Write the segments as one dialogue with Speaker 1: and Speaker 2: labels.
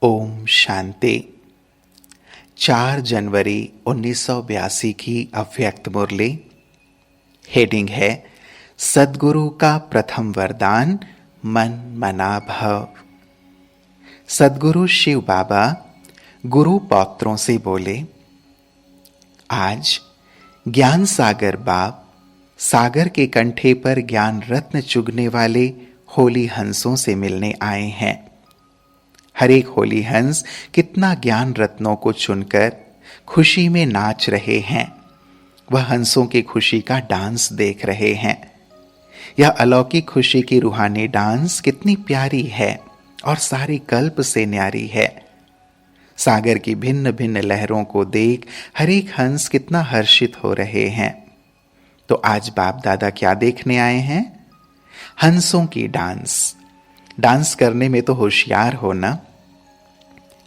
Speaker 1: ओम शांति। 4 जनवरी 1982 की अव्यक्त मुरली। हेडिंग है सद्गुरु का प्रथम वरदान मन मना भव। सद्गुरु शिव बाबा गुरु पौत्रों से बोले, आज ज्ञान सागर बाप सागर के कंठे पर ज्ञान रत्न चुगने वाले होली हंसों से मिलने आए हैं। हर एक होली हंस कितना ज्ञान रत्नों को चुनकर खुशी में नाच रहे हैं। वह हंसों की खुशी का डांस देख रहे हैं। यह अलौकिक खुशी की रूहानी डांस कितनी प्यारी है और सारी कल्प से न्यारी है। सागर की भिन्न भिन्न लहरों को देख हर एक हंस कितना हर्षित हो रहे हैं। तो आज बाप दादा क्या देखने आए हैं? हंसों की डांस। डांस करने में तो होशियार हो ना।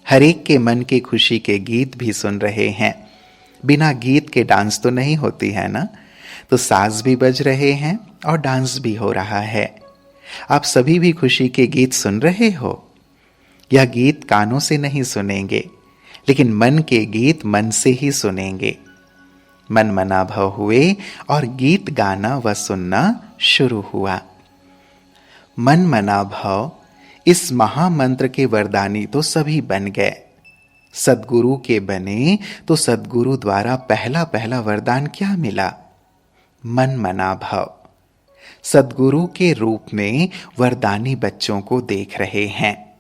Speaker 1: हर एक के मन की खुशी के गीत भी सुन रहे हैं। बिना गीत के डांस तो नहीं होती है ना। तो साज भी बज रहे हैं और डांस भी हो रहा है। आप सभी भी खुशी के गीत सुन रहे हो। यह गीत कानों से नहीं सुनेंगे, लेकिन मन के गीत मन से ही सुनेंगे। मन मना भव हुए और गीत गाना व सुनना शुरू हुआ। मन मना भव इस महामंत्र के वरदानी तो सभी बन गए। सद्गुरु के बने तो सद्गुरु द्वारा पहला पहला वरदान क्या मिला? मन मना भव। सद्गुरु के रूप में वरदानी बच्चों को देख रहे हैं।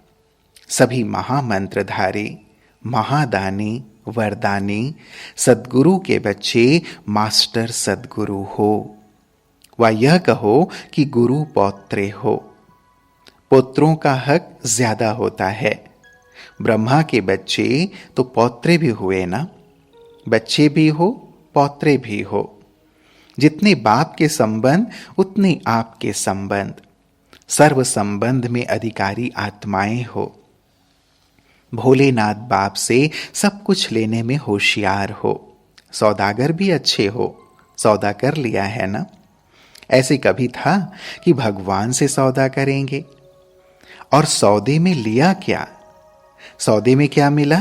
Speaker 1: सभी महामंत्रधारी, महादानी, वरदानी सद्गुरु के बच्चे मास्टर सद्गुरु हो। व यह कहो कि गुरु पौत्रे हो। पुत्रों का हक ज्यादा होता है। ब्रह्मा के बच्चे तो पौत्रे भी हुए ना। बच्चे भी हो, पौत्रे भी हो। जितने बाप के संबंध उतने आपके संबंध। सर्व संबंध में अधिकारी आत्माएं हो। भोलेनाथ बाप से सब कुछ लेने में होशियार हो। सौदागर भी अच्छे हो। सौदा कर लिया है ना। ऐसे कभी था कि भगवान से सौदा करेंगे? और सौदे में लिया क्या? सौदे में क्या मिला?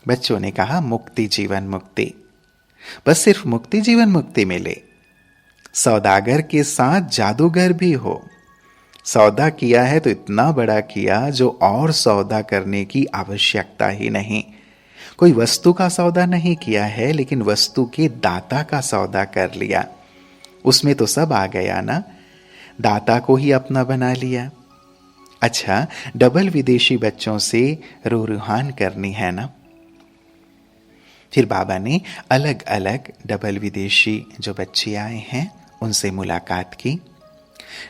Speaker 1: बच्चों ने कहा मुक्ति, जीवन मुक्ति। बस सिर्फ मुक्ति, जीवन मुक्ति मिले। सौदागर के साथ जादूगर भी हो। सौदा किया है तो इतना बड़ा किया जो और सौदा करने की आवश्यकता ही नहीं। कोई वस्तु का सौदा नहीं किया है, लेकिन वस्तु के दाता का सौदा कर लिया। उसमें तो सब आ गया ना। दाता को ही अपना बना लिया। अच्छा, डबल विदेशी बच्चों से रूहान करनी है ना। फिर बाबा ने अलग अलग डबल विदेशी जो बच्चे आए हैं उनसे मुलाकात की।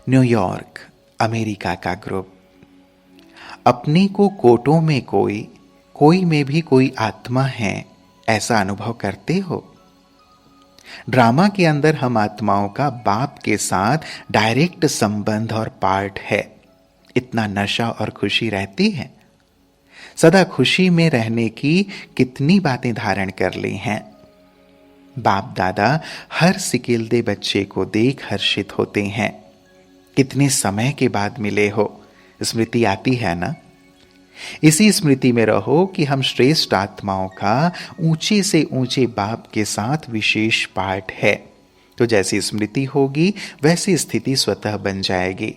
Speaker 1: न्यूयॉर्क, अमेरिका का ग्रुप। अपने को कोटों में कोई में भी कोई आत्मा है, ऐसा अनुभव करते हो? ड्रामा के अंदर हम आत्माओं का बाप के साथ डायरेक्ट संबंध और पार्ट है। इतना नशा और खुशी रहती है। सदा खुशी में रहने की कितनी बातें धारण कर ली हैं। बाप दादा हर सिकिलदे बच्चे को देख हर्षित होते हैं। कितने समय के बाद मिले हो, स्मृति आती है ना। इसी स्मृति में रहो कि हम श्रेष्ठ आत्माओं का ऊंचे से ऊंचे बाप के साथ विशेष पाठ है। तो जैसी स्मृति होगी वैसी स्थिति स्वतः बन जाएगी।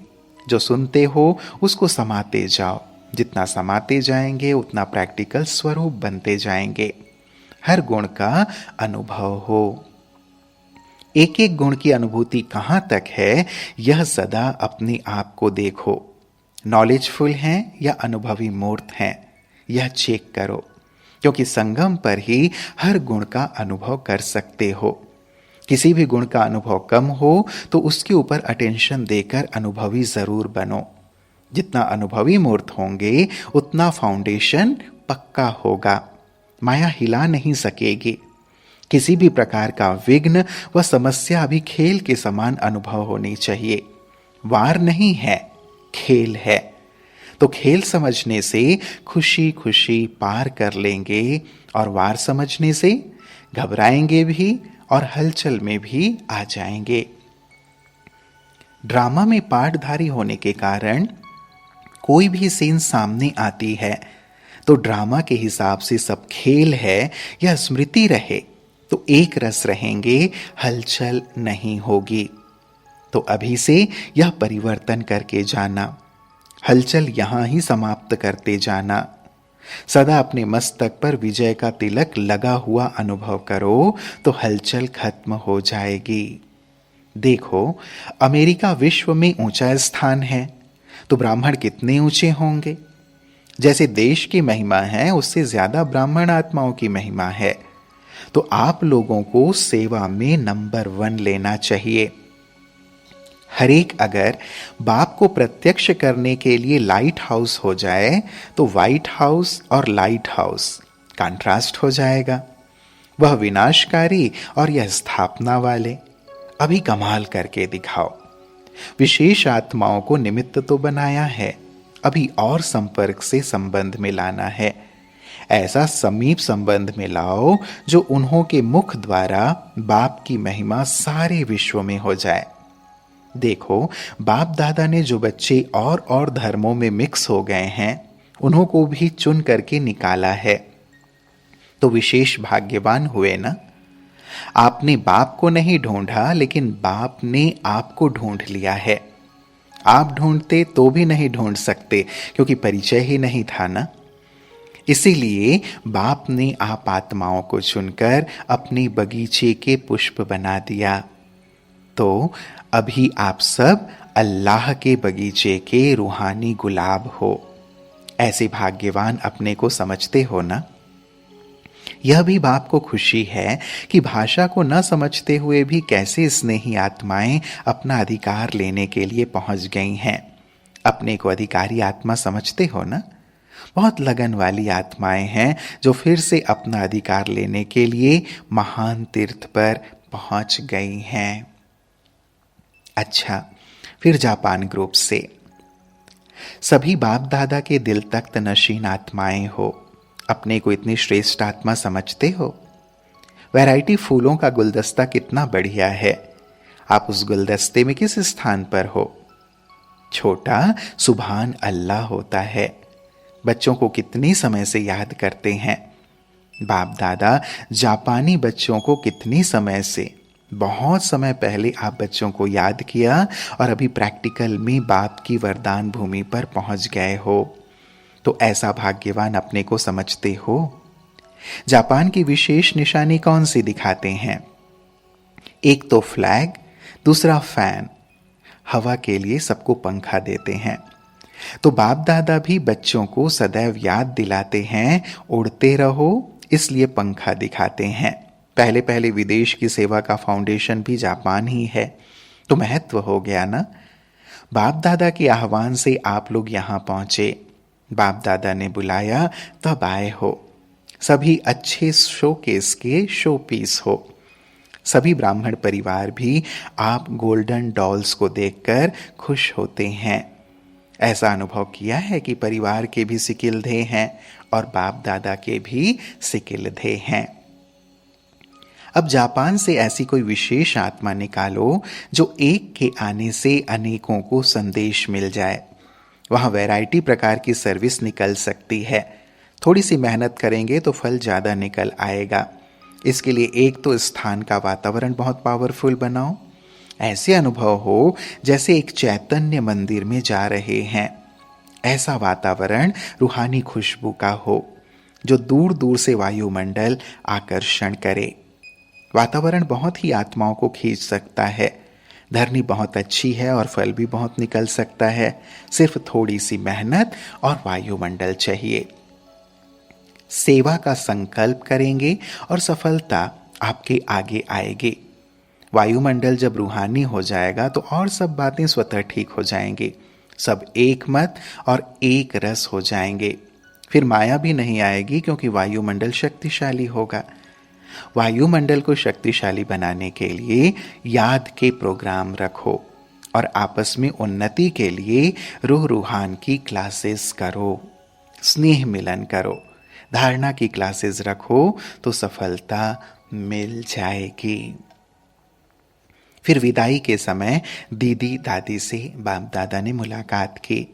Speaker 1: जो सुनते हो उसको समाते जाओ। जितना समाते जाएंगे उतना प्रैक्टिकल स्वरूप बनते जाएंगे। हर गुण का अनुभव हो। एक एक गुण की अनुभूति कहां तक है, यह सदा अपने आप को देखो। नॉलेजफुल हैं या अनुभवी मूर्त हैं, यह चेक करो। क्योंकि संगम पर ही हर गुण का अनुभव कर सकते हो। किसी भी गुण का अनुभव कम हो तो उसके ऊपर अटेंशन देकर अनुभवी जरूर बनो। जितना अनुभवी मूर्त होंगे उतना फाउंडेशन पक्का होगा। माया हिला नहीं सकेगी। किसी भी प्रकार का विघ्न व समस्या अभी खेल के समान अनुभव होनी चाहिए। वार नहीं है, खेल है। तो खेल समझने से खुशी खुशी पार कर लेंगे और वार समझने से घबराएंगे भी और हलचल में भी आ जाएंगे। ड्रामा में पाठधारी होने के कारण कोई भी सीन सामने आती है तो ड्रामा के हिसाब से सब खेल है या स्मृति रहे तो एक रस रहेंगे, हलचल नहीं होगी। तो अभी से यह परिवर्तन करके जाना, हलचल यहां ही समाप्त करते जाना। सदा अपने मस्तक पर विजय का तिलक लगा हुआ अनुभव करो तो हलचल खत्म हो जाएगी। देखो, अमेरिका विश्व में ऊंचा स्थान है तो ब्राह्मण कितने ऊंचे होंगे। जैसे देश की महिमा है उससे ज्यादा ब्राह्मण आत्माओं की महिमा है। तो आप लोगों को सेवा में नंबर 1 लेना चाहिए। हरेक अगर बाप को प्रत्यक्ष करने के लिए लाइट हाउस हो जाए तो व्हाइट हाउस और लाइट हाउस कंट्रास्ट हो जाएगा। वह विनाशकारी और यह स्थापना वाले। अभी कमाल करके दिखाओ। विशेष आत्माओं को निमित्त तो बनाया है, अभी और संपर्क से संबंध में लाना है। ऐसा समीप संबंध में लाओ जो उन्हों के मुख द्वारा बाप की महिमा सारे विश्व में हो जाए। देखो, बाप दादा ने जो बच्चे और धर्मों में मिक्स हो गए हैं उन्हों को भी चुन करके निकाला है। तो विशेष भाग्यवान हुए ना। आपने बाप को नहीं ढूंढा लेकिन बाप ने आपको ढूंढ लिया है। आप ढूंढते तो भी नहीं ढूंढ सकते क्योंकि परिचय ही नहीं था ना। इसीलिए बाप ने आप आत्माओं को चुनकर अपने बगीचे के पुष्प बना दिया। तो अभी आप सब अल्लाह के बगीचे के रूहानी गुलाब हो। ऐसे भाग्यवान अपने को समझते हो ना। यह भी बाप को खुशी है कि भाषा को न समझते हुए भी कैसे स्नेही आत्माएं अपना अधिकार लेने के लिए पहुंच गई हैं। अपने को अधिकारी आत्मा समझते हो ना। बहुत लगन वाली आत्माएं हैं जो फिर से अपना अधिकार लेने के लिए महान तीर्थ पर पहुंच गई हैं। अच्छा, फिर जापान ग्रुप से सभी बाप दादा के दिल तख्त नशीन आत्माएं हो। अपने को इतनी श्रेष्ठ आत्मा समझते हो। वैरायटी फूलों का गुलदस्ता कितना बढ़िया है। आप उस गुलदस्ते में किस स्थान पर हो। छोटा सुभान अल्लाह होता है। बच्चों को कितने समय से याद करते हैं। बाप दादा जापानी बच्चों को कितने समय से, बहुत समय पहले आप बच्चों को याद किया और अभी प्रैक्टिकल में बाप की वरदान भूमि पर पहुंच गए हो। तो ऐसा भाग्यवान अपने को समझते हो। जापान की विशेष निशानी कौन सी दिखाते हैं। एक तो फ्लैग, दूसरा फैन। हवा के लिए सबको पंखा देते हैं। तो बाप दादा भी बच्चों को सदैव याद दिलाते हैं उड़ते रहो, इसलिए पंखा दिखाते हैं। पहले पहले विदेश की सेवा का फाउंडेशन भी जापान ही है। तो महत्व हो गया ना। बाप दादा के आह्वान से आप लोग यहां पहुंचे। बाप दादा ने बुलाया तब आए हो। सभी अच्छे शोकेस के शो पीस हो। सभी ब्राह्मण परिवार भी आप गोल्डन डॉल्स को देखकर खुश होते हैं। ऐसा अनुभव किया है कि परिवार के भी सिकिलधे हैं और बाप दादा के भी सिकिलधे हैं। अब जापान से ऐसी कोई विशेष आत्मा निकालो जो एक के आने से अनेकों को संदेश मिल जाए। वहां वैरायटी प्रकार की सर्विस निकल सकती है। थोड़ी सी मेहनत करेंगे तो फल ज्यादा निकल आएगा। इसके लिए एक तो स्थान का वातावरण बहुत पावरफुल बनाओ। ऐसे अनुभव हो जैसे एक चैतन्य मंदिर में जा रहे हैं। ऐसा वातावरण रूहानी खुशबू का हो जो दूर दूर से वायुमंडल आकर्षण करे। वातावरण बहुत ही आत्माओं को खींच सकता है। धरनी बहुत अच्छी है और फल भी बहुत निकल सकता है। सिर्फ थोड़ी सी मेहनत और वायुमंडल चाहिए। सेवा का संकल्प करेंगे और सफलता आपके आगे आएगी। वायुमंडल जब रूहानी हो जाएगा तो और सब बातें स्वतः ठीक हो जाएंगी। सब एक मत और एक रस हो जाएंगे। फिर माया भी नहीं आएगी क्योंकि वायुमंडल शक्तिशाली होगा। वायुमंडल को शक्तिशाली बनाने के लिए याद के प्रोग्राम रखो और आपस में उन्नति के लिए रूह रूहान की क्लासेस करो, स्नेह मिलन करो, धारणा की क्लासेस रखो तो सफलता मिल जाएगी। फिर विदाई के समय दीदी दादी से बाप दादा ने मुलाकात की।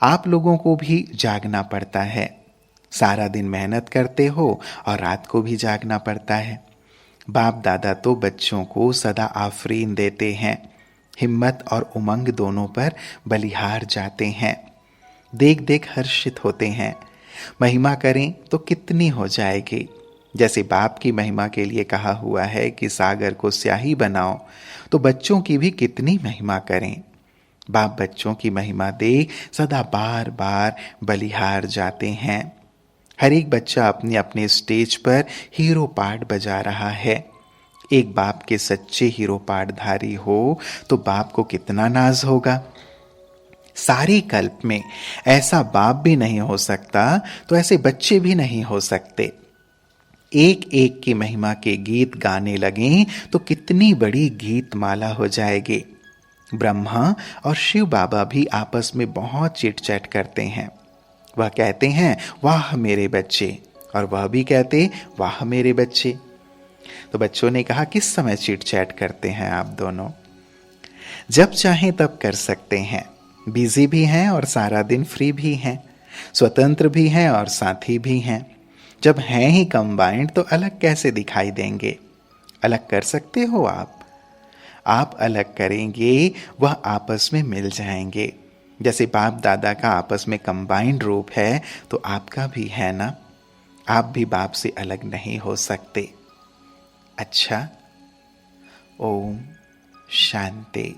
Speaker 1: आप लोगों को भी जागना पड़ता है। सारा दिन मेहनत करते हो और रात को भी जागना पड़ता है। बाप दादा तो बच्चों को सदा आफरीन देते हैं, हिम्मत और उमंग दोनों पर बलिहार जाते हैं। देख देख हर्षित होते हैं। महिमा करें तो कितनी हो जाएगी। जैसे बाप की महिमा के लिए कहा हुआ है कि सागर को स्याही बनाओ, तो बच्चों की भी कितनी महिमा करें। बाप बच्चों की महिमा देख सदा बार बार बलिहार जाते हैं। हर एक बच्चा अपने अपने स्टेज पर हीरो पार्ट बजा रहा है। एक बाप के सच्चे हीरो पार्टधारी हो तो बाप को कितना नाज होगा। सारी कल्प में ऐसा बाप भी नहीं हो सकता, तो ऐसे बच्चे भी नहीं हो सकते। एक एक की महिमा के गीत गाने लगें तो कितनी बड़ी गीत माला हो जाएगी। ब्रह्मा और शिव बाबा भी आपस में बहुत चिट चैट करते हैं। वह कहते हैं वाह मेरे बच्चे, और वह भी कहते वाह मेरे बच्चे। तो बच्चों ने कहा किस समय चिट चैट करते हैं आप दोनों? जब चाहें तब कर सकते हैं। बिजी भी हैं और सारा दिन फ्री भी हैं, स्वतंत्र भी हैं और साथी भी हैं। जब हैं ही कंबाइंड तो अलग कैसे दिखाई देंगे? अलग कर सकते हो आप अलग करेंगे वह आपस में मिल जाएंगे। जैसे बाप दादा का आपस में कंबाइंड रूप है तो आपका भी है ना। आप भी बाप से अलग नहीं हो सकते। अच्छा, ओम शांति।